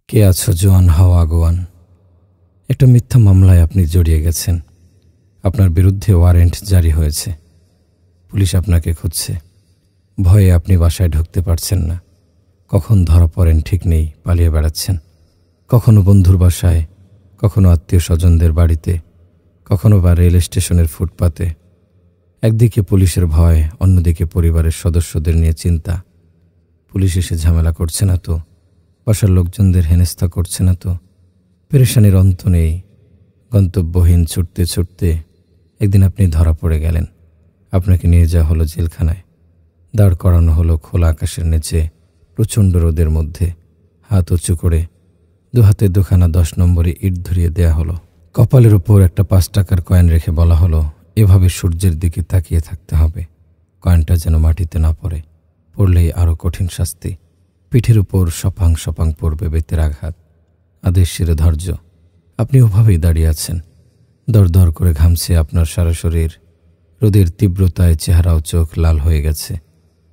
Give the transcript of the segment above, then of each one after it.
কে আছো জোয়ান হও আগোয়ান। একটা মিথ্যা মামলায় আপনি জড়িয়ে গেছেন। আপনার বিরুদ্ধে ওয়ারেন্ট জারি হয়েছে। পুলিশ আপনাকে খুঁজছে। ভয়ে আপনি বাসায় ঢুকতে পারছেন না। কখন ধরা পড়েন ঠিক নেই, পালিয়ে বেড়াচ্ছেন। কখনো বন্ধুর বাসায়, কখনো আত্মীয় স্বজনদের বাড়িতে, কখনো বা রেল স্টেশনের ফুটপাতে। একদিকে পুলিশের ভয়, অন্যদিকে পরিবারের সদস্যদের নিয়ে চিন্তা। পুলিশ এসে ঝামেলা করছে না তো? বাসার লোকজনদের হেনস্থা করছে না তো? পেরেশানির অন্ত নেই। গন্তব্যহীন ছুটতে ছুটতে একদিন আপনি ধরা পড়ে গেলেন। আপনাকে নিয়ে যাওয়া হলো জেলখানায়। দাঁড় করানো হলো খোলা আকাশের নিচে, প্রচণ্ড রোদের মধ্যে। হাত উঁচু করে দু হাতে দুখানা 10 নম্বরে ইট ধরিয়ে দেয়া হলো। কপালের উপর একটা 5 টাকার কয়েন রেখে বলা হলো, এভাবে সূর্যের দিকে তাকিয়ে থাকতে হবে, কয়েনটা যেন মাটিতে না পড়ে। পড়লেই আরও কঠিন শাস্তি। পিঠের উপর সপাং সপাং পড়বে বেতের আঘাত। আদেশ শিরোধার্য। আপনি ওভাবেই দাঁড়িয়ে আছেন। দরদর করে ঘামছে আপনার সারা শরীর। রোদের তীব্রতায় চেহারা ও চোখ লাল হয়ে গেছে।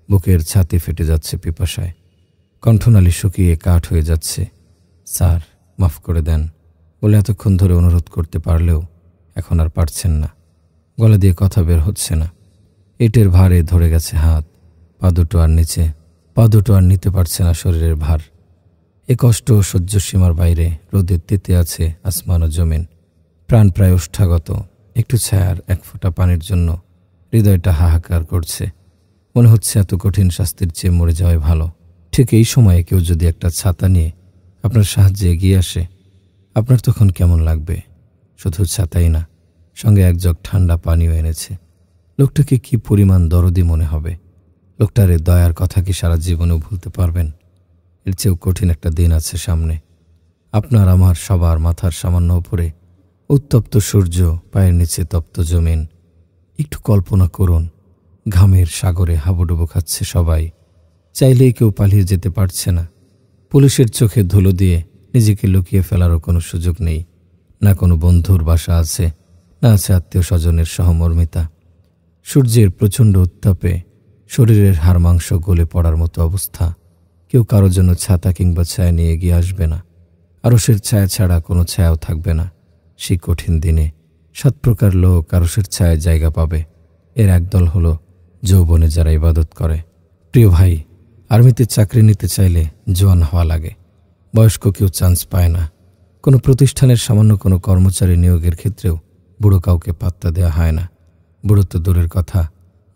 বুকের ছাতি ফেটে যাচ্ছে পিপাসায়। কণ্ঠনালী শুকিয়ে কাঠ হয়ে যাচ্ছে। স্যার, মাফ করে দেন বলে এতক্ষণ ধরে অনুরোধ করতে পারলেও এখন আর পারছেন না। গলা দিয়ে কথা বের হচ্ছে না। ইটের ভারে ধরে গেছে হাত। পা দুটো আর নিতে পারছে না শরীরের ভার। এ কষ্ট সহ্য সীমার বাইরে। রোদের তেতে আছে আসমান ও জমিন। প্রাণ প্রায় ওষ্ঠাগত। একটু ছায়ার এক ফোঁটা পানির জন্য হৃদয়টা হাহাকার করছে। মনে হচ্ছে এত কঠিন শাস্তির চেয়ে মরে যাওয়াই ভালো। ঠিক এই সময়ে কেউ যদি একটা ছাতা নিয়ে আপনার সাহায্যে এগিয়ে আসে, আপনার তখন কেমন লাগবে? শুধু ছাতাই না, সঙ্গে এক জগ ঠান্ডা পানিও এনেছে। লোকটাকে কি পরিমাণ দরদি মনে হবে? লোকটার এ দয়ার কথা কি সারা জীবনেও ভুলতে পারবেন? এর চেয়েও কঠিন একটা দিন আছে সামনে। আপনার আমার সবার মাথার সামান্য উপরে উত্তপ্ত সূর্য, পায়ের নিচে তপ্ত জমিন। একটু কল্পনা করুন, ঘামের সাগরে হাবুডুবু খাচ্ছে সবাই। চাইলেই কেউ পালিয়ে যেতে পারছে না। পুলিশের চোখে ধুলো দিয়ে নিজেকে লুকিয়ে ফেলারও কোনো সুযোগ নেই। না কোনো বন্ধুর বাসা আছে, না আছে আত্মীয় স্বজনের সহমর্মিতা। সূর্যের প্রচণ্ড উত্তাপে শরীরের হাড় মাংস গলে পড়ার মতো অবস্থা। কেউ কারোর জন্য ছাতা কিংবা ছায়া নিয়ে এগিয়ে আসবে না। আরশের ছায়া ছাড়া কোনো ছায়াও থাকবে না। সেই কঠিন দিনে 7 প্রকার লোক আরশের ছায়ায় জায়গা পাবে। এর একদল হলো যৌবনে যারা ইবাদত করে। প্রিয় ভাই, আর্মিতে চাকরি নিতে চাইলে জোয়ান হওয়া লাগে। বয়স্ক কেউ চান্স পায় না। কোনো প্রতিষ্ঠানের সামান্য কোনো কর্মচারী নিয়োগের ক্ষেত্রেও বুড়ো কাউকে পাত্তা দেওয়া হয় না। বুড়ো তো দূরের কথা,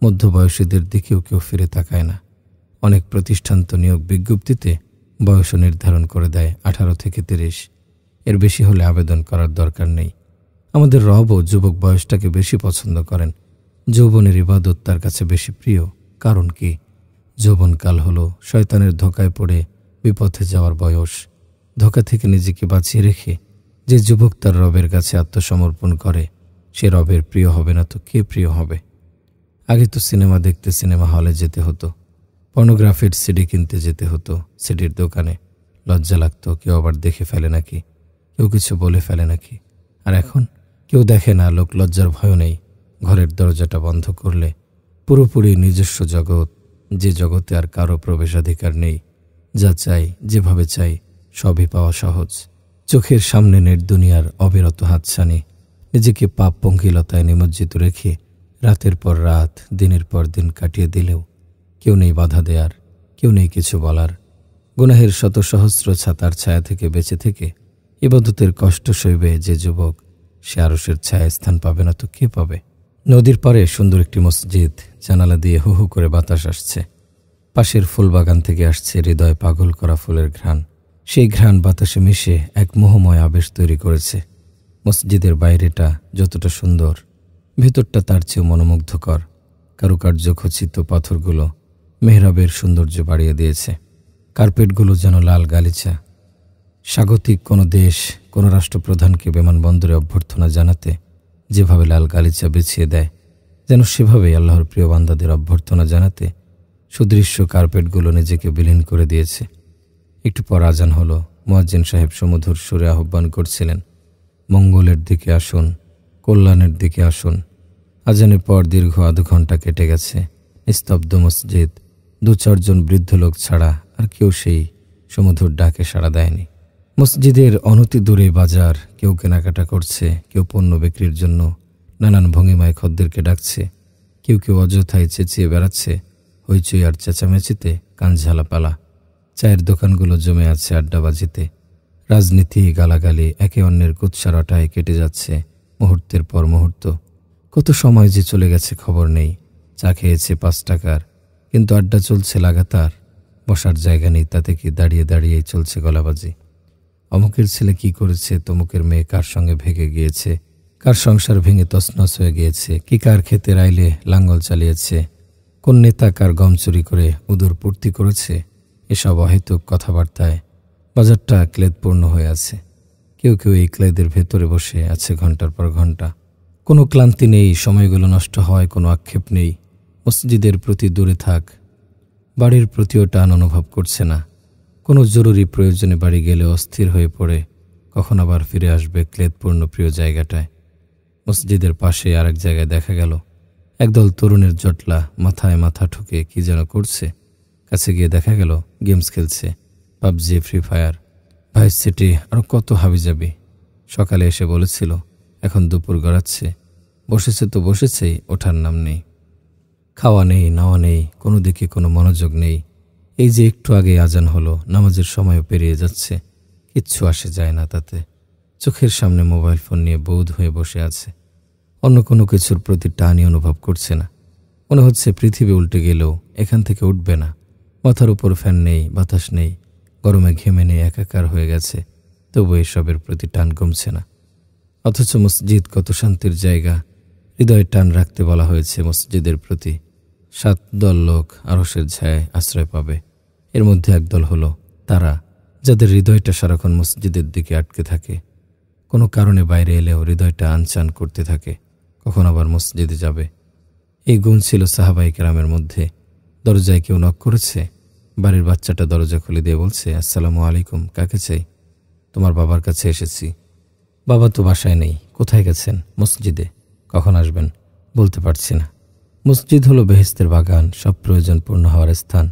মধ্যবয়সীদের দিকেও কেউ ফিরে তাকায় না। অনেক প্রতিষ্ঠান তো নিয়োগ বিজ্ঞপ্তিতে বয়স নির্ধারণ করে দেয় 18 থেকে 30। এর বেশি হলে আবেদন করার দরকার নেই। আমাদের রবও যুবক বয়সটাকে বেশি পছন্দ করেন। যৌবনের ইবাদত তার কাছে বেশি প্রিয়। কারণ কি? যৌবনকাল হলো শয়তানের ধোকায় পড়ে বিপথে যাওয়ার বয়স। ধোকা থেকে নিজেকে বাঁচিয়ে রেখে যে যুবক তার রবের কাছে আত্মসমর্পণ করে, সে রবের প্রিয় হবে না তো কে প্রিয় হবে? আগে তো সিনেমা দেখতে সিনেমা হলে যেতে হতো, পর্নোগ্রাফির সিডি কিনতে যেতে হতো সিডির দোকানে। লজ্জা লাগতো কেউ আবার দেখে ফেলে নাকি, কেউ কিছু বলে ফেলে নাকি। আর এখন কেউ দেখে না, লোক লজ্জার ভয় নেই। ঘরের দরজাটা বন্ধ করলে পুরোপুরি নিজস্ব জগৎ, যে জগতে আর কারো প্রবেশাধিকার নেই। যা চাই, যেভাবে চাই, সবই পাওয়া সহজ। চোখের সামনে নেট দুনিয়ার অবিরত হাতছানি। নিজেকে পাপ পঙ্কিলতায় নিমজ্জিত রেখে রাতের পর রাত, দিনের পর দিন কাটিয়ে দিলেও কেউ নেই বাধা দেয়ার, কেউ নেই কিছু বলার। গুনাহের শত সহস্র ছাতার ছায়া থেকে বেঁচে থেকে ইবাদতের কষ্ট সইবে যে যুবক, সে আরশের ছায়ায় স্থান পাবে না তো কে পাবে? নদীর পাড়ে সুন্দর একটি মসজিদ। জানালা দিয়ে হু হু করে বাতাস আসছে। পাশের ফুলবাগান থেকে আসছে হৃদয় পাগল করা ফুলের ঘ্রাণ। সেই ঘ্রাণ বাতাসে মিশে এক মোহময় আবেশ তৈরি করেছে। মসজিদের বাইরেটা যতটা সুন্দর, ভেতরটা তার চেয়েও মনোমুগ্ধকর। কারুকার্য খচিত পাথরগুলো মেহরাবের সৌন্দর্য বাড়িয়ে দিয়েছে। কার্পেটগুলো যেন লাল গালিচা। স্বাগতিক কোনো দেশ, কোনো রাষ্ট্রপ্রধানকে বিমানবন্দরে অভ্যর্থনা জানাতে যেভাবে লাল গালিচা বিছিয়ে দেয়, যেন সেভাবেই আল্লাহর প্রিয় বান্দাদের অভ্যর্থনা জানাতে সুদৃশ্য কার্পেটগুলো নিজেকে বিলীন করে দিয়েছে। একটু পর আজান হলো। মুয়াজ্জিন সাহেব সুমধুর সুরে আহ্বান করছিলেন, মঙ্গলের দিকে আসুন, কল্যাণের দিকে আসুন। আজানের পর দীর্ঘ আধ ঘন্টা কেটে গেছে। নিস্তব্ধ মসজিদ। 2-4 জন বৃদ্ধ লোক ছাড়া আর কেউ সেই সুমধুর ডাকে সাড়া দেয়নি। মসজিদের অনতি দূরে বাজার, কেউ কেনাকাটা করছে, কেউ পণ্য বিক্রির জন্য নানান ভঙ্গিমায় খদ্দেরকে ডাকছে, কেউ কেউ অযথায় চেঁচিয়ে বেড়াচ্ছে। হইচই আর চেঁচামেচিতে কান ঝালাপালা। চায়ের দোকানগুলো জমে আছে আড্ডাবাজিতে। রাজনীতি, গালাগালি, একে অন্যের কুৎসারটায় কেটে যাচ্ছে মুহূর্তের পর মুহূর্ত। কত সময় যে চলে গেছে খবর নেই। চা খেয়েছে 5 টাকার, কিন্তু আড্ডা চলছে লাগাতার। বসার জায়গা নেই, তাতে কি দাঁড়িয়ে দাঁড়িয়েই চলছে গলাবাজি। অমুকের ছেলে কি করেছে, তমুকের মেয়ে কার সঙ্গে ভেগে গিয়েছে, কার সংসার ভেঙে তছনছ হয়ে গিয়েছে, কি কার ক্ষেতে রাইলে লাঙ্গল চালিয়েছে, কোন নেতা কার গম চুরি করে উদর পূর্তি করেছে। এসব অহেতুক কথাবার্তায় বাজারটা ক্লেদপূর্ণ হয়ে আছে। কেউ কেউ এই ক্লেদের ভেতরে বসে আছে ঘন্টার পর ঘন্টা। কোনো ক্লান্তি নেই, সময়গুলো নষ্ট হয়, কোনো আক্ষেপ নেই। মসজিদের প্রতি দূরে থাক, বাড়ির প্রতিও টান অনুভব করছে না। কোনো জরুরি প্রয়োজনে বাড়ি গেলে অস্থির হয়ে পড়ে, কখন আবার ফিরে আসবে ক্লেদপূর্ণ প্রিয় জায়গাটায়। মসজিদের পাশে আরেক জায়গায় দেখা গেল একদল তরুণের জটলা মাথায় মাথা ঠুকে কি যেন করছে। কাছে গিয়ে দেখা গেল গেমস খেলছে, PUBG, free fire, vice city, আরও কত হাবিজাবি। সকালে এসে বলেছিল, এখন দুপুর গড়াচ্ছে। বসেছে তো বসেছেই, ওঠার নাম নেই। খাওয়া নেই, নাওয়া নেই, কোনো দিকে কোনো মনোযোগ নেই। এই যে একটু আগে আজান হলো, নামাজের সময়ও পেরিয়ে যাচ্ছে, কিচ্ছু আসে যায় না তাতে। চোখের সামনে মোবাইল ফোন নিয়ে বৌধ হয়ে বসে আছে। অন্য কোনো কিছুর প্রতি টানই অনুভব করছে না। মনে হচ্ছে পৃথিবী উল্টে গেলেও এখান থেকে উঠবে না। মাথার উপর ফ্যান নেই, বাতাস নেই, গরমে ঘেমে নেই, একাকার হয়ে গেছে। তবু এসবের প্রতি টান কমছে না। অথচ মসজিদ কত শান্তির জায়গা। হৃদয়ে টান রাখতে বলা হয়েছে মসজিদের প্রতি। 7 দল লোক আরশের ছায়ায় আশ্রয় পাবে। এর মধ্যে একদল হলো তারা, যাদের হৃদয়টা সারাক্ষণ মসজিদের দিকে আটকে থাকে। কোনো কারণে বাইরে এলেও হৃদয়টা আনচান করতে থাকে, কখন আবার মসজিদে যাবে। এই গুণ ছিল সাহাবায়ে কেরামের মধ্যে। দরজায় কেউ নক করেছে, বাড়ির বাচ্চাটা দরজা খুলে দিয়ে বলছে, আসসালামু আলাইকুম, কাকে চাই? তোমার বাবার কাছে এসেছি। বাবা তো বাসায় নেই। কোথায় গেছেন? মসজিদে। কখন আসবেন? বলতে পারছি না। মসজিদ হলো বেহেশতের বাগান, সব প্রয়োজন পূর্ণ হওয়ার স্থান।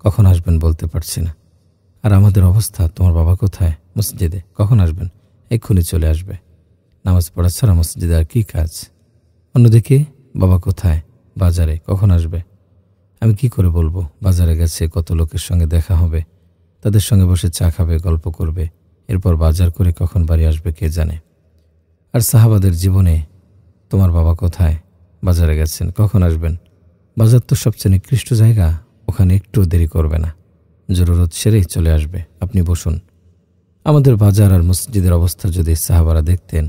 কখন আসবেন বলতে পারছি না। আর আমাদের অবস্থা, তোমার বাবা কোথায়? মসজিদে। কখন আসবেন? এক্ষুনি চলে আসবে। নামাজ পড়া ছাড়া মসজিদে আর কি কাজ? অন্যদিকে বাবা কোথায়? বাজারে। কখন আসবে? আমি কি করে বলবো? বাজারে গেছে, কত লোকের সঙ্গে দেখা হবে, তাদের সঙ্গে বসে চা খাবে, গল্প করবে, এরপর বাজার করে কখন বাড়ি আসবে কে জানে। আর সাহাবাদের জীবনে তোমার বাবা কোথায়? বাজারে গেছেন। কখন আসবেন? বাজার তো সবচেয়ে নিকৃষ্ট জায়গা, ওখানে একটু দেরি করবে না, জরুরত সেরেই চলে আসবে, আপনি বসুন। আমাদের বাজার আর মসজিদের অবস্থা যদি সাহাবারা দেখতেন,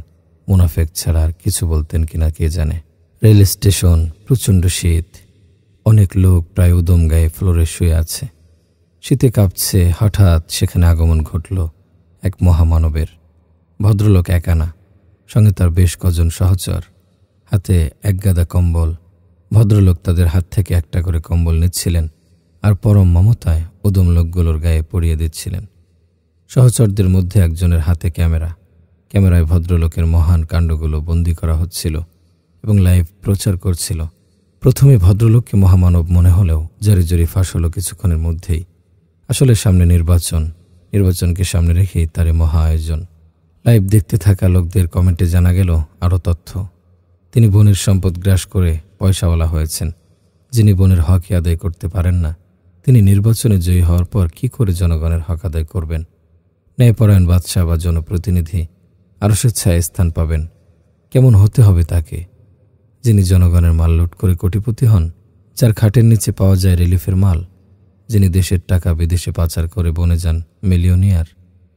মুনাফেক ছাড়া আর কিছু বলতেন কিনা কে জানে। রেল স্টেশন, প্রচণ্ড শীত, অনেক লোক প্রায় উদম গায়ে ফ্লোরে শুয়ে আছে। শীতে কাঁপছে। হঠাৎ সেখানে আগমন ঘটল এক মহামানবের। ভদ্রলোক একা না, সঙ্গে তার বেশ কজন সহচর, হাতে এক গাদা কম্বল। ভদ্রলোক তাদের হাত থেকে একটা করে কম্বল নিচ্ছিলেন আর পরম মমতায় উদম লোকগুলোর গায়ে পরিয়ে দিচ্ছিলেন। সহচরদের মধ্যে একজনের হাতে ক্যামেরা। ক্যামেরায় ভদ্রলোকের মহান কাণ্ডগুলো বন্দি করা হচ্ছিল এবং লাইভ প্রচার করছিল। প্রথমে ভদ্রলোককে মহামানব মনে হলেও জারি ফাঁস হলো কিছুক্ষণের মধ্যেই। আসলে সামনে নির্বাচনকে সামনে রেখেই তার মহা আয়োজন। লাইভ দেখতে থাকা লোকদের কমেন্টে জানা গেল আরও তথ্য। তিনি বোনের সম্পদ গ্রাস করে পয়সাওয়ালা হয়েছেন। যিনি বোনের হকই আদায় করতে পারেন না, তিনি নির্বাচনে জয়ী হওয়ার পর কি করে জনগণের হক আদায় করবেন? ন্যায়পরায়ণ বাদশাহ বা জনপ্রতিনিধি আরশের ছায়ায় স্থান পাবেন। কেমন হতে হবে তাকে? যিনি জনগণের মাল লুট করে কোটিপতি হন, যার খাটের নিচে পাওয়া যায় রিলিফের মাল, যিনি দেশের টাকা বিদেশে পাচার করে বনে যান মিলিয়নিয়ার?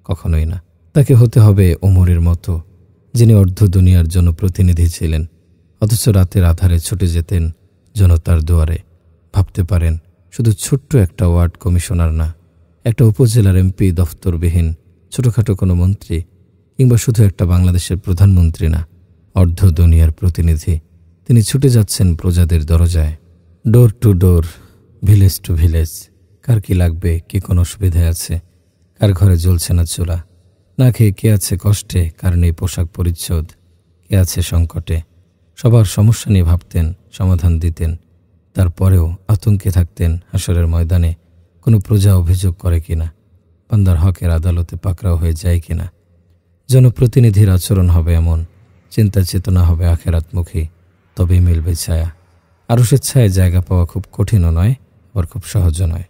কখনোই না। তাকে হতে হবে ওমরের মতো, যিনি অর্ধ দুনিয়ার জনপ্রতিনিধি ছিলেন, অথচ রাতের আধারে ছুটে যেতেন জনতার দুয়ারে। ভাবতে পারেন, শুধু ছোট্ট একটা ওয়ার্ড কমিশনার না, একটা উপজেলার এমপি দফতরবিহীন ছোটখাটো কোনো মন্ত্রী, কিংবা শুধু একটা বাংলাদেশের প্রধানমন্ত্রী না, অর্ধ দুনিয়ার প্রতিনিধি। তিনি ছুটে যাচ্ছেন প্রজাদের দরজায়, door to door, village to village. কার কি লাগবে, কি কোনো অসুবিধায় আছে, কার ঘরে জ্বলছে না চুলা, না খেয়ে কে আছে কষ্টে, কার নেই পোশাক পরিচ্ছদ, কে আছে সংকটে। সবার সমস্যা নিয়ে ভাবতেন, সমাধান দিতেন। তারপরেও আতঙ্কে থাকতেন হাসরের ময়দানে কোনো প্রজা অভিযোগ করে কিনা, বান্দার হকের আদালতে পাকড়াও হয়ে যায় কিনা। জনপ্রতিনিধির আচরণ হবে এমন, চিন্তা চেতনা হবে আখেরাতমুখী, তবেই মিলবে ছায়া। আরশের ছায়ায় জায়গা পাওয়া খুব কঠিনও নয়, আবার খুব সহজও নয়।